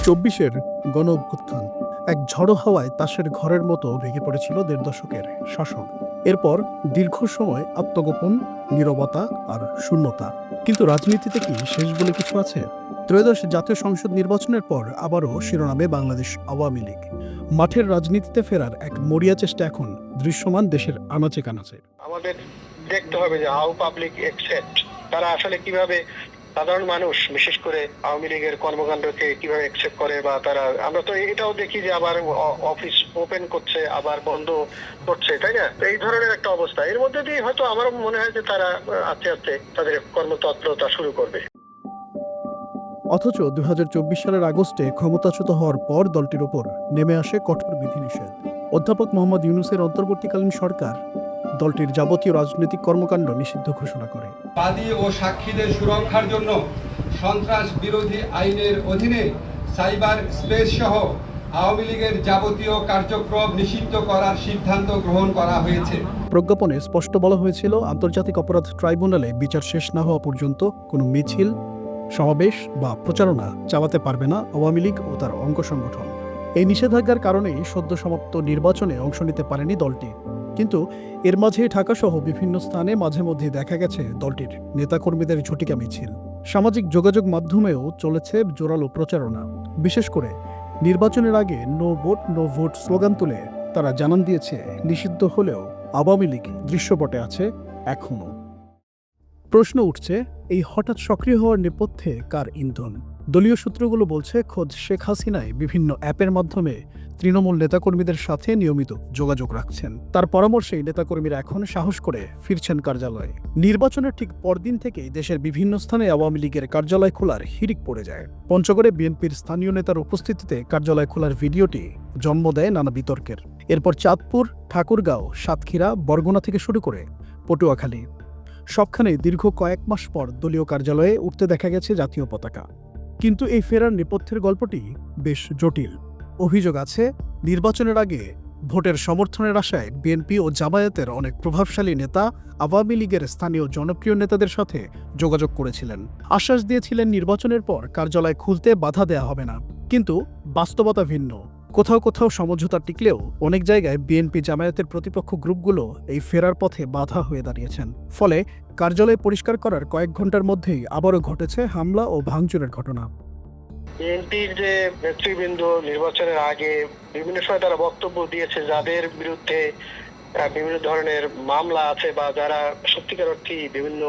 চব্বিশের গণ অভ্যুত্থান এক ঝড়ো হাওয়ায় তাসের ঘরের মতো ভেঙে পড়েছিল দেড় দশকের শাসন। এরপর দীর্ঘ সময় আত্মগোপন, নীরবতা আর শূন্যতা। কিন্তু রাজনীতিতে কি শেষ বলে কিছু আছে? ত্রয়োদশ জাতীয় সংসদ নির্বাচনের পর আবারও শিরোনামে বাংলাদেশ আওয়ামী লীগ। মাঠের রাজনীতিতে ফেরার এক মরিয়া চেষ্টা এখন দৃশ্যমান দেশের আনাচে কানাচে। আমাদের দেখতে হবে যে হাউ পাবলিক অ্যাকসেপ্ট, তারা আসলে কিভাবে সাধারণ মানুষ বিশেষ করে আওয়ামী লীগের কর্মকাণ্ডকে কিভাবে অ্যাকসেপ্ট করে, বা তারা, আমরা তো এটাও দেখি যে আবার অফিস ওপেন করছে আবার বন্ধ করছে, তাই না? এই ধরনের একটা অবস্থা, এর মধ্যে দিয়ে হয়তো আমার মনে হয় যে তারা আস্তে আস্তে তাদের কর্মতৎপরতা শুরু করবে। অথচ ২০২৪ সালের আগস্টে ক্ষমতাচ্যুত হওয়ার পর দলটির ওপর নেমে আসে কঠোর বিধিনিষেধ। অধ্যাপক মোহাম্মদ ইউনূসের অন্তর্বর্তীকালীন সরকার দলটির যাবতীয় রাজনৈতিক কর্মকাণ্ড নিষিদ্ধ ঘোষণা করে। বাদী ও সাক্ষীদের সুরক্ষার জন্য সন্ত্রাস বিরোধী আইনের অধীনে সাইবার স্পেস সহ আওয়ামী লীগের যাবতীয় কার্যক্রম নিষিদ্ধ করার সিদ্ধান্ত গ্রহণ করা হয়েছে। প্রজ্ঞাপনে স্পষ্ট বলা হয়েছিল, আন্তর্জাতিক অপরাধ ট্রাইব্যুনালে বিচার শেষ না হওয়া পর্যন্ত কোনো মিছিল, সমাবেশ বা প্রচারণা চালাতে পারবে না আওয়ামী লীগ ও তার অঙ্গ সংগঠন। এই নিষেধাজ্ঞার কারণেই সদ্য সমাপ্ত নির্বাচনে অংশ নিতে পারেনি দলটি। কিন্তু এর মাঝে ঢাকাসহ বিভিন্ন স্থানে মাঝে মধ্যে দেখা গেছে দলটির নেতাকর্মীদের ঝটিকা মিছিল। সামাজিক যোগাযোগ মাধ্যমেও চলেছে জোরালো প্রচারণা। বিশেষ করে নির্বাচনের আগে no vote no vote slogan তুলে তারা জানান দিয়েছে, নিষিদ্ধ হলেও আওয়ামী লীগ দৃশ্যপটে আছে এখনও। প্রশ্ন উঠছে, এই হঠাৎ সক্রিয় হওয়ার নেপথ্যে কার ইন্ধন? দলীয় সূত্রগুলো বলছে, খোদ শেখ হাসিনাই বিভিন্ন অ্যাপের মাধ্যমে তৃণমূল নেতাকর্মীদের সাথে নিয়মিত যোগাযোগ রাখছেন। তার পরামর্শেই নেতাকর্মীরা এখন সাহস করে ফিরছেন কার্যালয়ে। নির্বাচনের ঠিক পরদিন থেকেই দেশের বিভিন্ন স্থানে আওয়ামী লীগের কার্যালয় খোলার হিড়িক পড়ে যায়। পঞ্চগড়ে বিএনপির স্থানীয় নেতার উপস্থিতিতে কার্যালয় খোলার ভিডিওটি জন্ম দেয় নানা বিতর্কের। এরপর চাঁদপুর, ঠাকুরগাঁও, সাতক্ষীরা, বরগুনা থেকে শুরু করে পটুয়াখালী, সবখানে দীর্ঘ কয়েক মাস পর দলীয় কার্যালয়ে উঠতে দেখা গেছে জাতীয় পতাকা। কিন্তু এই ফেরার নেপথ্যের গল্পটি বেশ জটিল। অভিযোগ আছে, নির্বাচনের আগে ভোটের সমর্থনের আশায় বিএনপি ও জামায়াতের অনেক প্রভাবশালী নেতা আওয়ামী লীগের স্থানীয় জনপ্রিয় নেতাদের সাথে যোগাযোগ করেছিলেন। আশ্বাস দিয়েছিলেন নির্বাচনের পর কার্যালয় খুলতে বাধা দেয়া হবে না। কিন্তু বাস্তবতা ভিন্ন। কোথাও কোথাও সমঝোতা টিকলেও অনেক জায়গায় বিএনপি জামায়াতের প্রতিপক্ষ গ্রুপগুলো এই ফেরার পথে বাধা হয়ে দাঁড়িয়েছেন। ফলে কার্যালয় পরিষ্কার করার কয়েক ঘন্টার মধ্যেই আবারও ঘটেছে হামলা ও ভাঙচুরের ঘটনা। বিএনপির যে নেতৃবৃন্দ নির্বাচনের আগে বিভিন্ন সময় তারা বক্তব্য দিয়েছে, যাদের বিরুদ্ধে বিভিন্ন ধরনের মামলা আছে বা যারা সত্যিকার অর্থে বিভিন্ন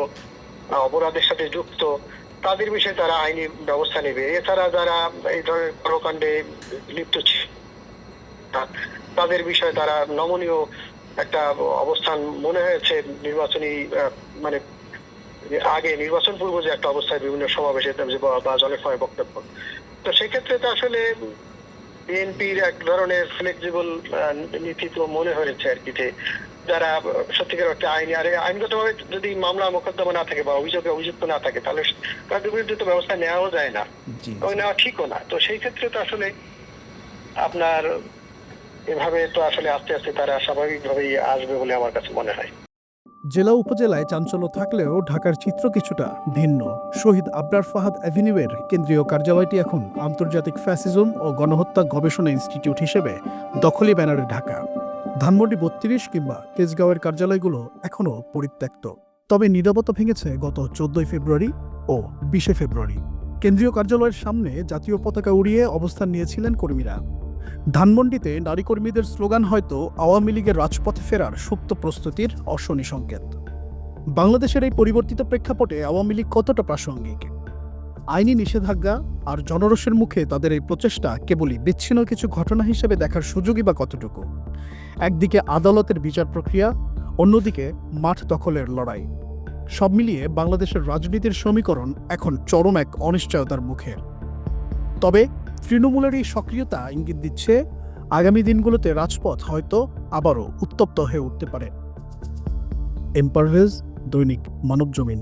অপরাধের সাথে যুক্ত, তাদের বিষয়ে তারা আইনি ব্যবস্থা নেবে। এছাড়া যারা এই ধরনের কর্মকাণ্ডে লিপ্ত ছিল তাদের বিষয়ে তারা নমনীয় একটা অবস্থান মনে হয়েছে নির্বাচনী মানে আগে নির্বাচন পূর্ব যে একটা অবস্থায় বিভিন্ন সমাবেশে বা জনসভায় বক্তব্য। তো সেক্ষেত্রে তো আসলে বিএনপির এক ধরনের ফ্লেক্সিবল নীতি তো মনে হয়েছে আর কি, যে যারা সত্যিকার অর্থে আইনগতভাবে যদি মামলা মোকদ্দমা না থাকে বা অভিযুক্ত না থাকে, তাহলে তাদের বিরুদ্ধে তো ব্যবস্থা নেওয়াও যায় না, নেওয়া ঠিকও না। তো সেই ক্ষেত্রে তো আসলে আপনার এভাবে তো আসলে আস্তে আস্তে তারা স্বাভাবিকভাবেই আসবে বলে আমার কাছে মনে হয়। জেলা উপজেলায় চাঞ্চল্য থাকলেও ঢাকার চিত্র কিছুটা ভিন্ন। শহীদ আবরার ফাহাদ অ্যাভিনিউয়ের কেন্দ্রীয় কার্যালয়টি এখন আন্তর্জাতিক ফ্যাসিজম ও গণহত্যা গবেষণা ইনস্টিটিউট হিসেবে দখলি ব্যানারে ঢাকা। ধানমন্ডি ৩২ কিংবা তেজগাঁওয়ের কার্যালয়গুলো এখনও পরিত্যক্ত। তবে নীরবতা ভেঙেছে গত ১৪ ফেব্রুয়ারি ও ২০ ফেব্রুয়ারি। কেন্দ্রীয় কার্যালয়ের সামনে জাতীয় পতাকা উড়িয়ে অবস্থান নিয়েছিলেন কর্মীরা। ধানমন্ডিতে নারী কর্মীদের স্লোগান হয়তো আওয়ামী লীগের রাজপথে ফেরার সুপ্ত প্রস্তুতির অশনি সংকেত। বাংলাদেশের এই পরিবর্তিত প্রেক্ষাপটে আওয়ামী লীগ কতটা প্রাসঙ্গিক? আইনি নিষেধাজ্ঞা আর জনরোষের মুখে তাদের এই প্রচেষ্টা কেবলই বিচ্ছিন্ন কিছু ঘটনা হিসেবে দেখার সুযোগই বা কতটুকু? একদিকে আদালতের বিচার প্রক্রিয়া, অন্যদিকে মাঠ দখলের লড়াই। সব মিলিয়ে বাংলাদেশের রাজনীতির সমীকরণ এখন চরম এক অনিশ্চয়তার মুখে। তবে তৃণমূলের এই সক্রিয়তা ইঙ্গিত দিচ্ছে, আগামী দিনগুলোতে রাজপথ হয়তো আবারও উত্তপ্ত হয়ে উঠতে পারে। এম্পারভেজ, দৈনিক মানবজমিন।